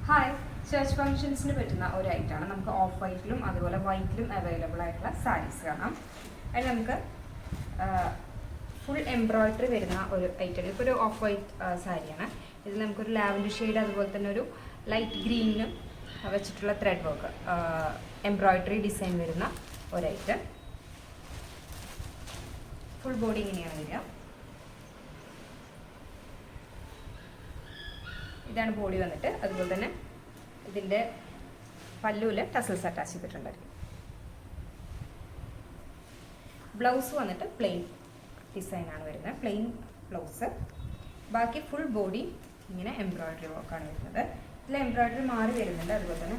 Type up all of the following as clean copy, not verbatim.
Hi, church ഫംഗ്ഷൻസിന് പറ്റുന്ന ഒരു ഐറ്റമാണ്. നമുക്ക് ഓഫ് വൈറ്റിലും അതുപോലെ വൈറ്റിലും അവൈലബിൾ ആയിട്ടുള്ള സാരീസ് കാണാം. അതിൽ നമുക്ക് ഫുൾ എംബ്രോയ്ഡറി വരുന്ന ഒരു ഐറ്റം. ഇപ്പോൾ ഒരു ഓഫ് വൈറ്റ് സാരിയാണ്. ഇതിൽ നമുക്കൊരു ലാവൻഡർ ഷെയ്ഡ് അതുപോലെ തന്നെ ഒരു ലൈറ്റ് ഗ്രീനിനും വെച്ചിട്ടുള്ള ത്രെഡ് വർക്ക് എംബ്രോയ്ഡറി ഡിസൈൻ വരുന്ന ഒരു ഐറ്റം. ഫുൾ ബോഡി ഇങ്ങനെയാണ് വരിക. ഇതാണ് ബോഡി വന്നിട്ട്. അതുപോലെ തന്നെ ഇതിൻ്റെ പല്ലുവിൽ ടസൽസ് അറ്റാച്ച് ചെയ്തിട്ടുണ്ടായിരിക്കും. ബ്ലൗസ് വന്നിട്ട് പ്ലെയിൻ ഡിസൈനാണ് വരുന്നത്, പ്ലെയിൻ ബ്ലൗസ്. ബാക്കി ഫുൾ ബോഡി ഇങ്ങനെ എംബ്രോയ്ഡറി വർക്കാണ് വരുന്നത്. ഇതിൽ എംബ്രോയ്ഡറി മാറി വരുന്നുണ്ട്. അതുപോലെ തന്നെ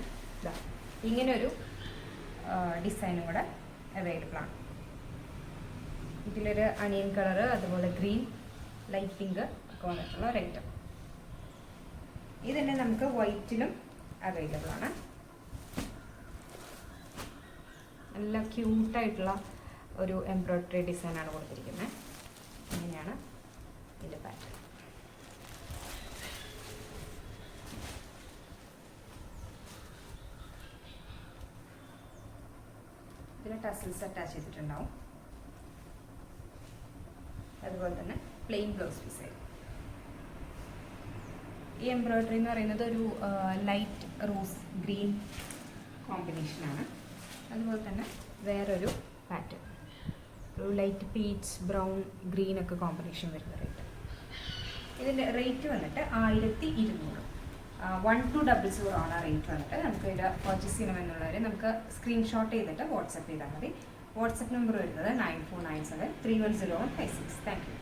ഇങ്ങനൊരു ഡിസൈനും കൂടെ അവൈലബിൾ ആണ്. ഇതിലൊരു അണിയൻ കളറ് അതുപോലെ ഗ്രീൻ, ലൈറ്റ് പിങ്ക് ഒക്കെ വന്നിട്ടുള്ള ഒരു ഐറ്റം. ഇതന്നെ നമുക്ക് വൈറ്റിലും അവൈലബിൾ ആണ്. നല്ല ക്യൂട്ടായിട്ടുള്ള ഒരു എംബ്രോയ്ഡറി ഡിസൈനാണ് കൊടുത്തിരിക്കുന്നത്. ഇങ്ങനെയാണ് ഇതിൻ്റെ പാറ്റേൺ. ഇതിന് ടസൽസ് അറ്റാച്ച് ചെയ്തിട്ടുണ്ടാവും. അതുപോലെ തന്നെ പ്ലെയിൻ ബ്ലൗസ് ഡിസൈൻ. ഈ എംബ്രോയ്ഡറി എന്ന് പറയുന്നത് ഒരു ലൈറ്റ് റോസ് ഗ്രീൻ കോമ്പിനേഷനാണ്. അതുപോലെ തന്നെ വേറൊരു പാറ്റേൺ, ഒരു ലൈറ്റ് പീച്ച് ബ്രൗൺ ഗ്രീൻ ഒക്കെ കോമ്പിനേഷൻ വരുന്ന റേറ്റ്. ഇതിൻ്റെ റേറ്റ് വന്നിട്ട് 1200. 1200 ആണ് റേറ്റ് വന്നിട്ട്. നമുക്ക് ഇത് പർച്ചേസ് ചെയ്യണമെന്നുള്ളവർ നമുക്ക് സ്ക്രീൻഷോട്ട് ചെയ്തിട്ട് വാട്സപ്പ് ചെയ്താൽ മതി. വാട്സപ്പ് നമ്പർ വരുന്നത് 9497310156. Thank you.